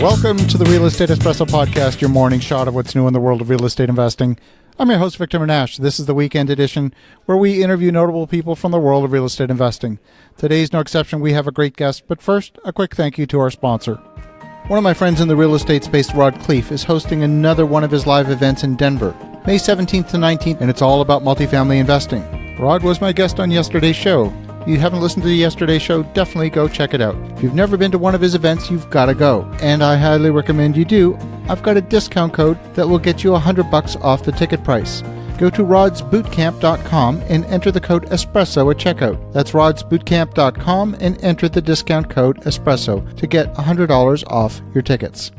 Welcome to the Real Estate Espresso Podcast, your morning shot of what's new in the world of real estate investing. I'm your host, Victor Monash. This is the weekend edition where we interview notable people from the world of real estate investing. Today's no exception. We have a great guest, but first, a quick thank you to our sponsor. One of my friends in the real estate space, Rod Cleef, is hosting another one of his live events in Denver, May 17th to 19th, and it's all about multifamily investing. Rod was my guest on yesterday's show. If you haven't listened to yesterday's show, definitely go check it out. If you've never been to one of his events, you've got to go. And I highly recommend you do. I've got a discount code that will get you $100 off the ticket price. Go to rodsbootcamp.com and enter the code ESPRESSO at checkout. That's rodsbootcamp.com and enter the discount code ESPRESSO to get $100 off your tickets.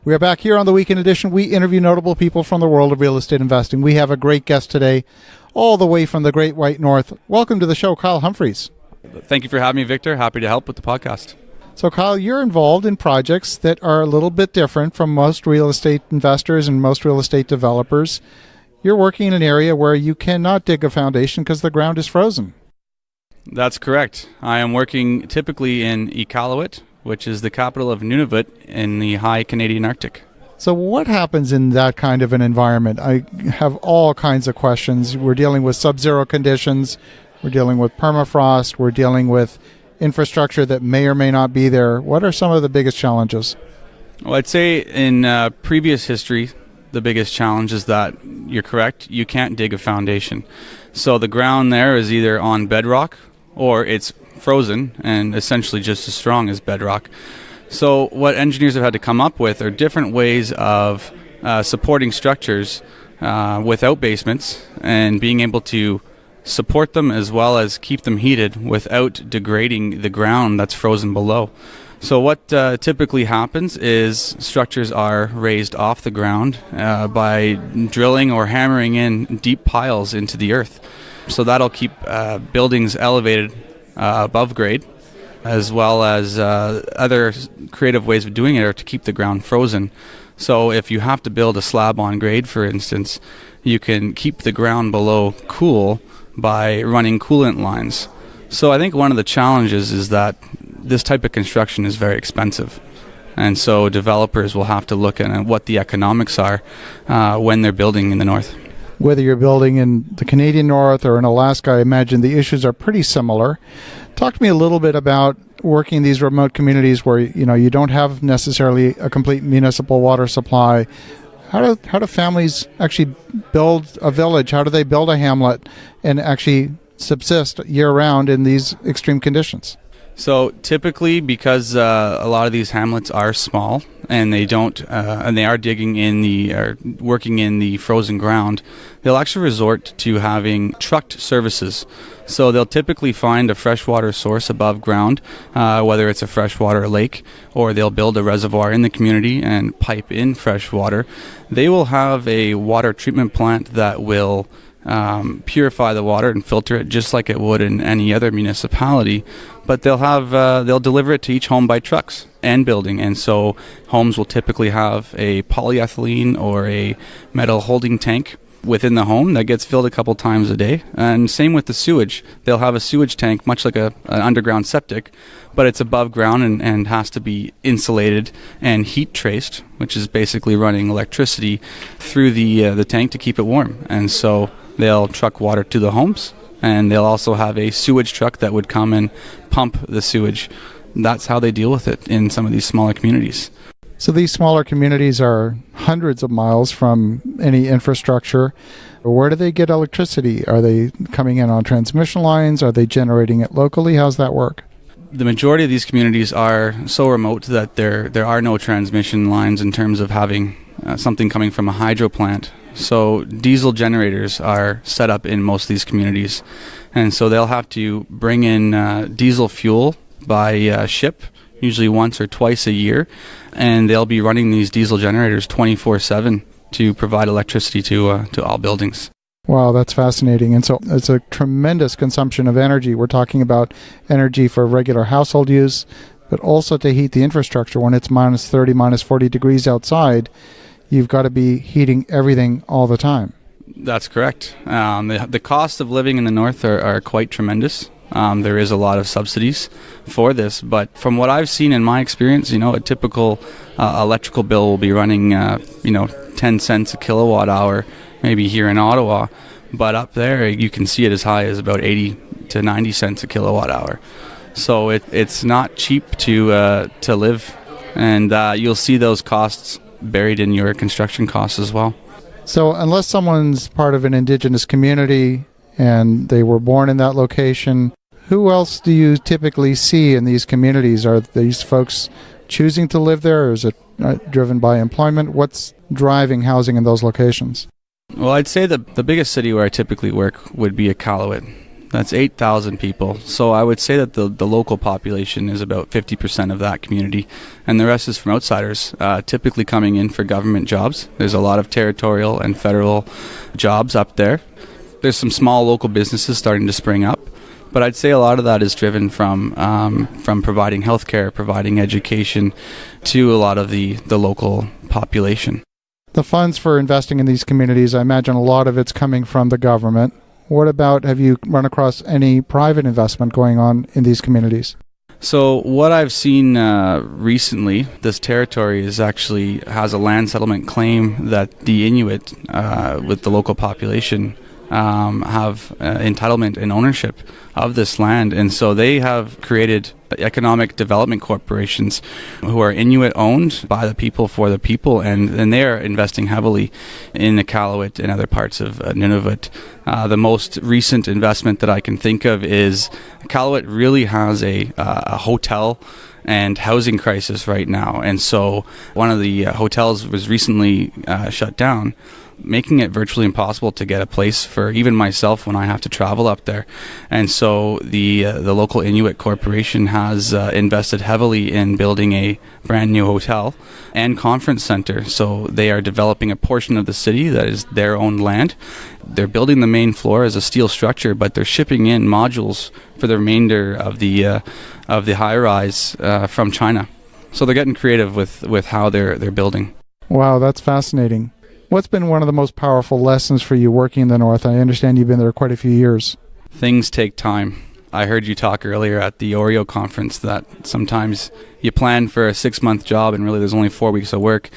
We are back here on the weekend edition. We interview notable people from the world of real estate investing. We have a great guest today, all the way from the Great White North. Welcome to the show, Kyle Humphreys. Thank you for having me, Victor. Happy to help with the podcast. So, Kyle, you're involved in projects that are a little bit different from most real estate investors and most real estate developers. You're working in an area where you cannot dig a foundation because the ground is frozen. That's correct. I am working typically in Iqaluit, which is the capital of Nunavut in the high Canadian Arctic. So what happens in that kind of an environment? I have all kinds of questions. We're dealing with sub-zero conditions. We're dealing with permafrost. We're dealing with infrastructure that may or may not be there. What are some of the biggest challenges? Well, I'd say in previous history, the biggest challenge is that, you're correct, you can't dig a foundation. So the ground there is either on bedrock or it's frozen and essentially just as strong as bedrock. So what engineers have had to come up with are different ways of supporting structures without basements and being able to support them as well as keep them heated without degrading the ground that's frozen below. So what typically happens is structures are raised off the ground by drilling or hammering in deep piles into the earth. So that'll keep buildings elevated above grade, as well as other creative ways of doing it are to keep the ground frozen. So if you have to build a slab on grade, for instance, you can keep the ground below cool by running coolant lines. So I think one of the challenges is that this type of construction is very expensive. And so developers will have to look at what the economics are when they're building in the north. Whether you're building in the Canadian North or in Alaska, I imagine the issues are pretty similar. Talk to me a little bit about working in these remote communities where you don't have necessarily a complete municipal water supply. How do families actually build a village? How do they build a hamlet and actually subsist year-round in these extreme conditions? So typically, because a lot of these hamlets are small and they don't, and they are digging in or working in the frozen ground, they'll actually resort to having trucked services. So they'll typically find a freshwater source above ground, whether it's a freshwater lake, or they'll build a reservoir in the community and pipe in fresh water. They will have a water treatment plant that will purify the water and filter it just like it would in any other municipality, but they'll deliver it to each home by trucks and building. And so homes will typically have a polyethylene or a metal holding tank within the home that gets filled a couple times a day. And same with the sewage. They'll have a sewage tank, much like an underground septic, but it's above ground and has to be insulated and heat traced, which is basically running electricity through the tank to keep it warm. And so they'll truck water to the homes, and they'll also have a sewage truck that would come and pump the sewage. That's how they deal with it in some of these smaller communities. So these smaller communities are hundreds of miles from any infrastructure. Where do they get electricity? Are they coming in on transmission lines? Are they generating it locally? How's that work? The majority of these communities are so remote that there are no transmission lines in terms of having something coming from a hydro plant. So diesel generators are set up in most of these communities. And so they'll have to bring in diesel fuel by ship, usually once or twice a year. And they'll be running these diesel generators 24/7 to provide electricity to all buildings. Wow, that's fascinating. And so it's a tremendous consumption of energy. We're talking about energy for regular household use, but also to heat the infrastructure. When it's minus 30, minus 40 degrees outside, you've got to be heating everything all the time. That's correct. The cost of living in the north are quite tremendous. There is a lot of subsidies for this, but from what I've seen in my experience, a typical electrical bill will be running, 10 cents a kilowatt hour, maybe here in Ottawa, but up there you can see it as high as about 80 to 90 cents a kilowatt hour. So it's not cheap to live, and you'll see those costs buried in your construction costs as well. So unless someone's part of an Indigenous community and they were born in that location, who else do you typically see in these communities? Are these folks choosing to live there, or is it driven by employment? What's driving housing in those locations? Well, I'd say the biggest city where I typically work would be Iqaluit. That's 8,000 people. So I would say that the local population is about 50% of that community, and the rest is from outsiders, typically coming in for government jobs. There's a lot of territorial and federal jobs up there. There's some small local businesses starting to spring up, but I'd say a lot of that is driven from providing healthcare, providing education to a lot of the local population. The funds for investing in these communities, I imagine a lot of it's coming from the government. What about, have you run across any private investment going on in these communities? So what I've seen recently, this territory has a land settlement claim that the Inuit with the local population have entitlement and ownership of this land, and so they have created economic development corporations who are Inuit owned by the people for the people, and they are investing heavily in Iqaluit and other parts of Nunavut. The most recent investment that I can think of is Iqaluit really has a hotel and housing crisis right now, and so one of the hotels was recently shut down, making it virtually impossible to get a place for even myself when I have to travel up there. And so the local Inuit corporation has invested heavily in building a brand new hotel and conference center. So they are developing a portion of the city that is their own land. They're building the main floor as a steel structure, but they're shipping in modules for the remainder of the high-rise from China. So they're getting creative with how they're building. Wow, that's fascinating. What's been one of the most powerful lessons for you working in the North? I understand you've been there quite a few years. Things take time. I heard you talk earlier at the Oreo conference that sometimes you plan for a 6-month job and really there's only 4 weeks of work.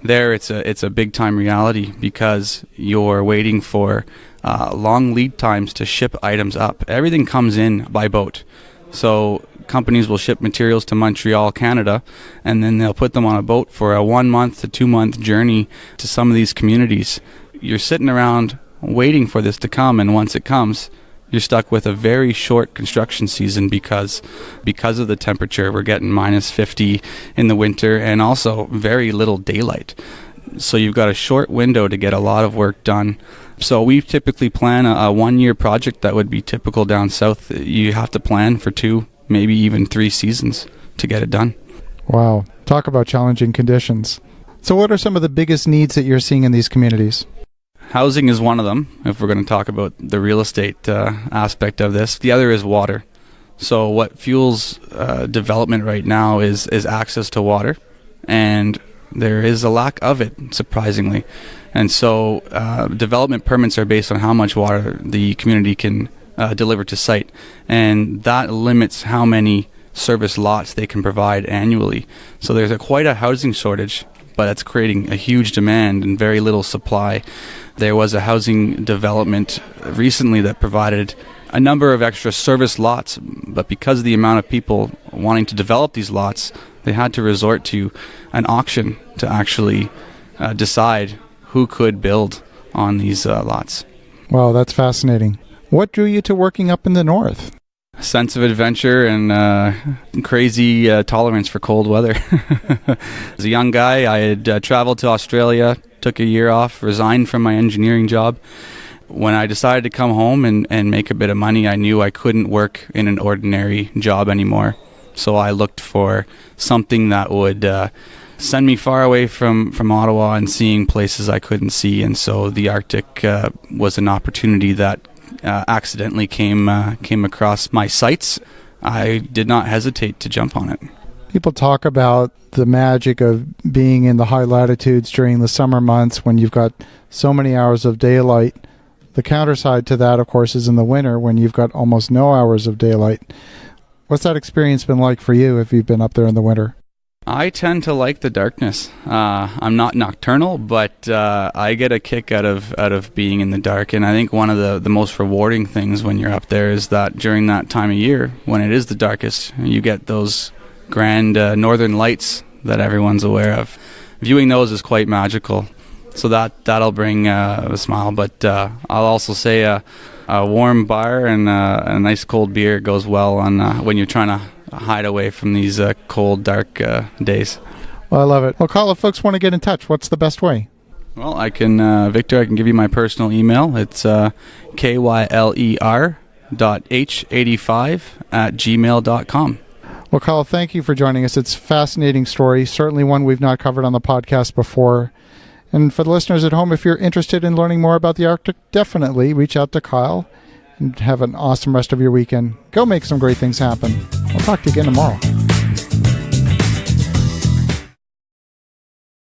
There it's a big time reality because you're waiting for long lead times to ship items up. Everything comes in by boat. So companies will ship materials to Montreal, Canada, and then they'll put them on a boat for a 1 month to 2 month journey to some of these communities. You're sitting around waiting for this to come, and once it comes, you're stuck with a very short construction season because of the temperature. We're getting minus 50 in the winter and also very little daylight. So you've got a short window to get a lot of work done. So we typically plan a 1-year project that would be typical down south. You have to plan for 2, maybe even 3 seasons to get it done. Wow. Talk about challenging conditions. So what are some of the biggest needs that you're seeing in these communities? Housing is one of them, if we're going to talk about the real estate aspect of this. The other is water. So what fuels development right now is access to water, and there is a lack of it, surprisingly. And so development permits are based on how much water the community can deliver to site, and that limits how many service lots they can provide annually. So there's quite a housing shortage, but it's creating a huge demand and very little supply. There was a housing development recently that provided a number of extra service lots, but because of the amount of people wanting to develop these lots, they had to resort to an auction to actually decide who could build on these lots. Wow, that's fascinating. What drew you to working up in the north? A sense of adventure and crazy tolerance for cold weather. As a young guy, I had traveled to Australia, took a year off, resigned from my engineering job. When I decided to come home and make a bit of money, I knew I couldn't work in an ordinary job anymore. So I looked for something that would send me far away from Ottawa and seeing places I couldn't see. And so the Arctic was an opportunity that accidentally came across my sights. I did not hesitate to jump on it. People talk about the magic of being in the high latitudes during the summer months when you've got so many hours of daylight The counter side to that, of course, is in the winter when you've got almost no hours of daylight. What's that experience been like for you if you've been up there in the winter? I tend to like the darkness. I'm not nocturnal, but I get a kick out of being in the dark. And I think one of the most rewarding things when you're up there is that during that time of year, when it is the darkest, you get those grand northern lights that everyone's aware of. Viewing those is quite magical. So that'll bring a smile. But I'll also say a warm bar and a nice cold beer goes well on when you're trying to hide away from these cold, dark days. Well, I love it. Well, Carl, if folks want to get in touch, what's the best way? Well, I can, Victor, I can give you my personal email. It's kyler.h85@gmail.com. Well, Carl, thank you for joining us. It's a fascinating story, certainly one we've not covered on the podcast before. And for the listeners at home, if you're interested in learning more about the Arctic, definitely reach out to Kyle and have an awesome rest of your weekend. Go make some great things happen. We'll talk to you again tomorrow.